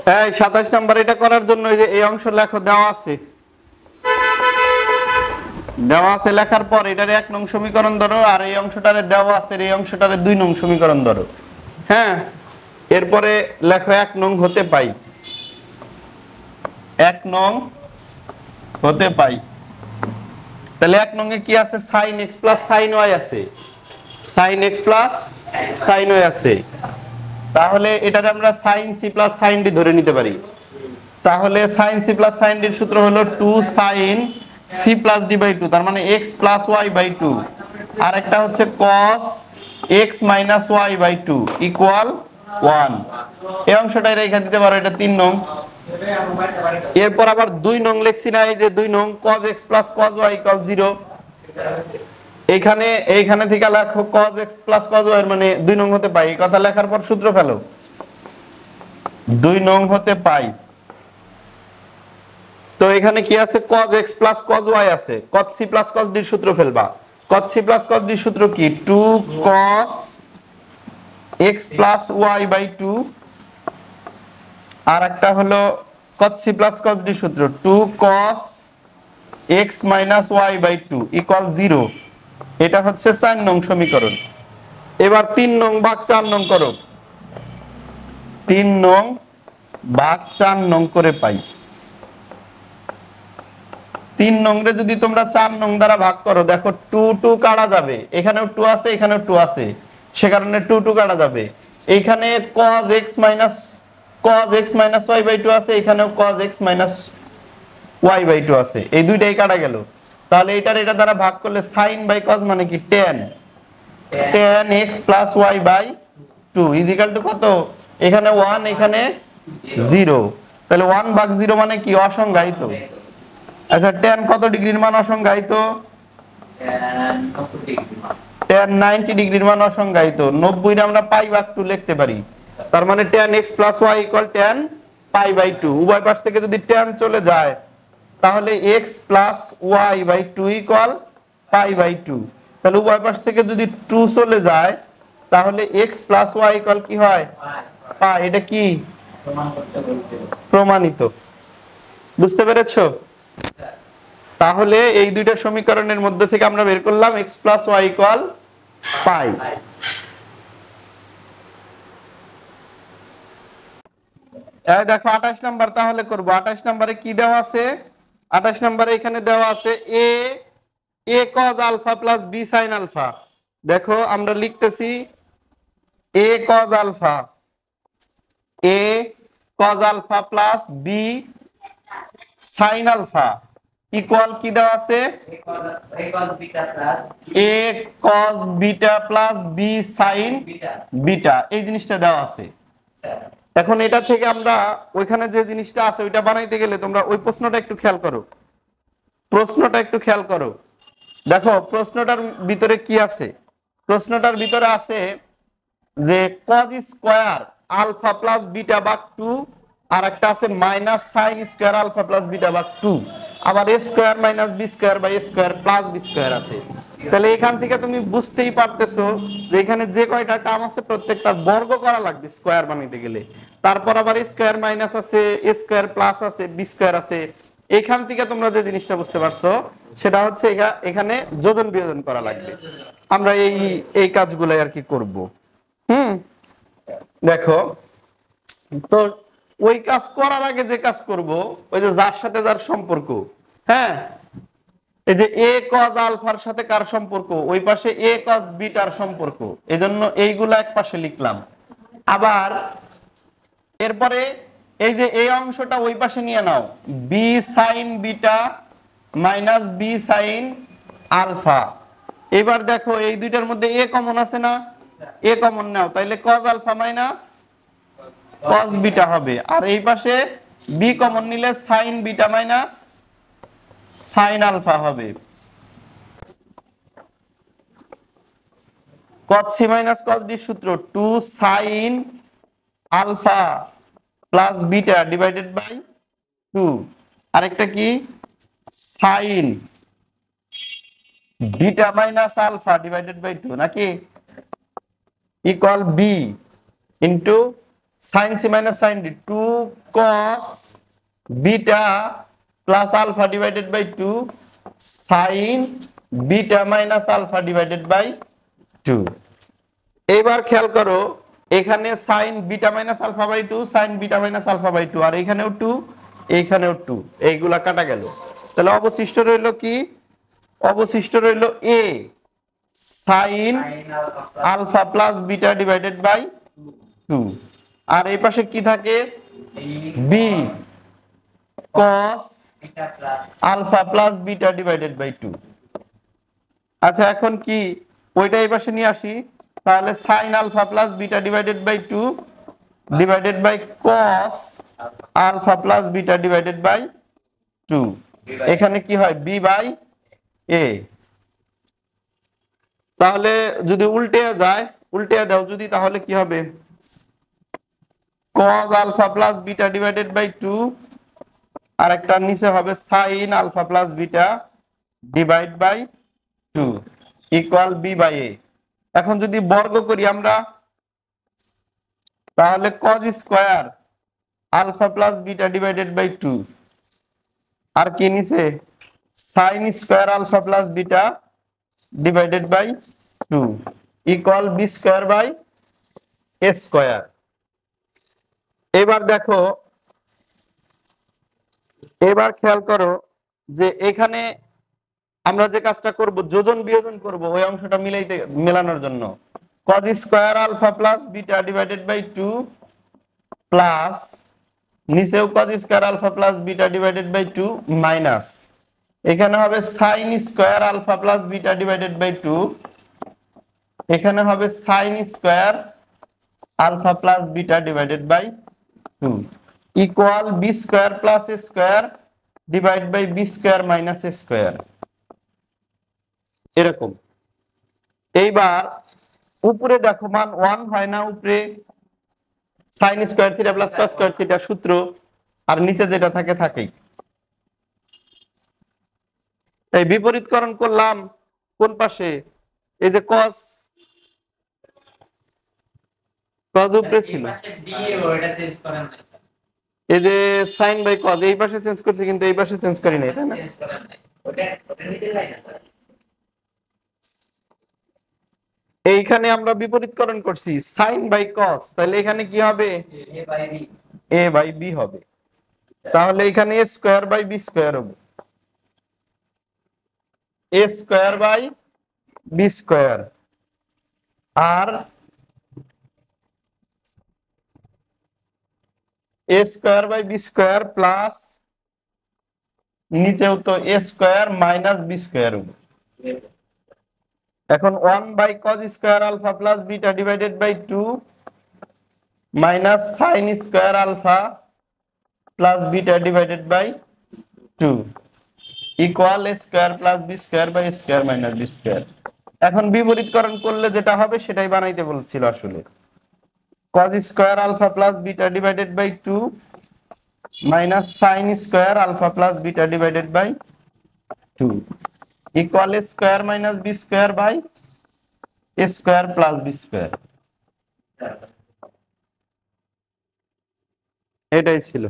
এই 27 নাম্বার এটা করার জন্য এই যে এই অংশ লেখো, দেওয়া আছে লেখার পর এটারে 1 নং সমীকরণ ধরো, আর এই অংশটারে দেওয়া আছে এই অংশটারে 2 নং সমীকরণ ধরো। হ্যাঁ, এরপরে লেখো 1 নং হতে পাই, 1 নং হতে পাই। তাহলে 1 নং এ কি আছে? sin x plus sin y আছে, sin x plus sin y আছে। তাহলে এটারে আমরা sin c plus sin d ধরে নিতে পারি। তাহলে sin c plus sin d এর সূত্র হলো 2 sin c plus d by 2, তার মানে x প্লাস y বাই 2, আর একটা হচ্ছে cos x minus y by 2 equal 1। এই অংশটাই রেখে দিতে পারো, এটা 3 নং। এরপর আবার 2 নং লিখছি না, এই যে 2 নং cos x plus cos y equal 0। এইখানে থেকে লেখো cos x plus cos y এর মানে 2 নং হতে পাই। এই কথা লেখার পর সূত্র ফেলো, 2 নং হতে পাই। তো এখানে কি আছে? cos x plus cos y আছে, cos c plus cos d এর সূত্র ফেলবা। cos c plus cos d এর সূত্র কি? 2 cos x plus y by 2, আর একটা হলো cos c plus cos d এর সূত্র 2 cos x minus y by 2 equal 0। এটা হচ্ছে 4 নং সমীকরণ। এবার 3 নং ভাগ 4 নং করো, 3 নং ভাগ 4 নং করে পাই। 3 নং রে যদি তোমরা 4 নং দ্বারা ভাগ করো, দেখো 2 2 কাটা যাবে, এখানেও 2 আছে এখানেও 2 আছে, সে কারণে 2 2 কাটা যাবে। এইখানে cos x minus y by 2 আছে, এখানেও cos x minus y by 2 আছে, এই দুইটাই কাটা গেল। তাহলে এটা দ্বারা ভাগ করলে sin বাই cos মানে কি? tan x plus y by 2 equal to কত? এখানে 1 এখানে 0, তাহলে 1 ভাগ 0 মানে কি? অসংজ্ঞায়িত। আচ্ছা, tan কত ডিগ্রির মান অসংজ্ঞায়িত? tan 90 ডিগ্রির মান অসংজ্ঞায়িত। 90 রে আমরা পাই ভাগ 2 লিখতে পারি, তার মানে tan x plus y equal tan pi by 2। উভয় পাশ থেকে যদি tan চলে যায়, তাহলে x plus y by 2 equal pi by 2। তাহলে উভয় পাশ থেকে যদি 2 চলে যায়, তাহলে x প্লাস y ইকুয়াল কি হয়? পাই। এটা কি প্রমাণিত? বুঝতে পেরেছো? তাহলে এই দুইটা সমীকরণের মধ্যে থেকে আমরা বের করলাম x প্লাস y ইকুয়াল পাই। এই দেখো 28 নাম্বার তাহলে করব। 28 নম্বরে কি দেওয়া আছে? 28 নম্বরে এখানে দেওয়া আছে a cos alpha plus b sin alpha. দেখো আমরা লিখতেছি a cos alpha plus b sin alpha equal কি দেওয়া আছে? a cos beta plus b sin beta, এই জিনিসটা দেওয়া আছে। এখন এটা থেকে আমরা ওইখানে যে জিনিসটা আছে ওইটা বানাইতে গেলে তোমরা ওই প্রশ্নটা একটু খেয়াল করো। দেখো প্রশ্নটার ভিতরে কি আছে? প্রশ্নটার ভিতরে আছে যে cos square alpha plus beta ভাগ 2, আর একটা আছে minus sin square alpha plus beta ভাগ 2, আবার a square minus b square by a square plus b square আছে। তাহলে এখান থেকে তুমি বুঝতেই পারতেছো যে এখানে যে কয়টা টার্ম আছে প্রত্যেকটার বর্গ করা লাগবে স্কয়ার বানাইতে গেলে। তারপর আবার a স্কয়ার মাইনাস আছে, a স্কয়ার প্লাস আছে, b স্কয়ার আছে। এখান থেকে তোমরা যে জিনিসটা বুঝতে পারছো সেটা হচ্ছে এখানে যোজন বিয়োজন করা লাগবে। আমরা এই কাজগুলাই আর কি করব। দেখো তো ওই কাজ করার আগে যে কাজ করব, ওই যে যার সাথে যার সম্পর্ক, হ্যাঁ, এই যে a cos আলফার সাথে কার সম্পর্ক? ওই পাশে a cos বিটার সম্পর্ক, এজন্য এইগুলা এক পাশে লিখলাম। আবার এরপরে এই যে এই অংশটা ওই পাশে নিয়ে নাও, b sin beta minus b sin alpha. এবার দেখো এই দুইটার মধ্যে a কমন আছে না? a কমন নাও, তাইলে cos alpha minus cos beta হবে। আর এই পাশে b কমন নিলে sin beta minus sin alpha হবে। cos c minus cos d সূত্র 2 sin alpha plus beta divided by 2, আরেকটা কি sin beta minus alpha divided by 2 নাকি equal b into sine c minus sine d 2 cos beta plus alpha divided by 2 sine beta minus alpha divided by 2। এবার খেয়াল করো এখানে sine beta minus alpha by 2 sine beta minus alpha by 2 আর এখানেও 2 এইখানেও 2, এইগুলা কাটা গেল। তাহলে অবশিষ্ট রইল কি? অবশিষ্ট রইল a sine alpha plus beta divided by 2, আর এই পাশে কি থাকে? b cos alpha plus beta divided by 2। আচ্ছা এখন কি ওইটা এই পাশে নিয়ে আসি, তাহলে sine alpha plus beta divided by 2 divided by cos alpha plus beta divided by 2, এখানে কি হয় b বাই a। তাহলে যদি উল্টে যায়, উল্টে দাও যদি, তাহলে কি হবে? cos alpha plus beta divided by 2 আর একটা নিচে হবে sine alpha plus beta divide by 2 equal b by a। এখন যদি বর্গ করি আমরা, তাহলে cos square alpha plus beta divided by 2 আর কি নিচে sine square alpha plus beta divided by 2 equal b square by a square. এবার দেখো, এবার খেয়াল করো যে এখানে আমরা যে কাজটা করব যোজন বিয়োজন করব ওই অংশটা মেলানোর জন্য cos square alpha plus beta divided by 2 plus নিচেও cos square alpha plus beta divided by 2 minus এখানে হবে sine square alpha plus beta divided by 2, এখানে হবে sine square alpha plus beta divided by 2 equal b square plus a square divide by b square minus a square. এরকম। এইবার উপরে দেখো মান 1 হয় না, উপরে sin square theta plus cos square theta সূত্র, আর নিচে যেটা থাকে থাকেই। এই বিপরীতকরণ করলাম কোন পাশে? এই যে cos উপরে ছিল, এই যে sin বাই cos এই পাশে চেঞ্জ করছি, কিন্তু এই পাশে চেঞ্জ করি নাই, তাই না? এইখানে আমরা বিপরীতকরণ করছি sin বাই cos, তাহলে এখানে কি হবে? a বাই b হবে। তাহলে এখানে a square by b square হবে, a square by b square, আর a square by b square plus নিচেও তো a square minus b square হবে। এখন 1 by cos square alpha plus beta divided by 2 minus sin square alpha plus beta divided by 2 equal a square plus b square by a square minus b square. এখন বিপরীতকরণ করলে যেটা হবে সেটাই বানাইতে বলছিল আসলে। cos square alpha plus beta divided by 2 minus sin square alpha plus beta divided by 2 equal a square minus b square by a square plus b square. এটাই ছিল।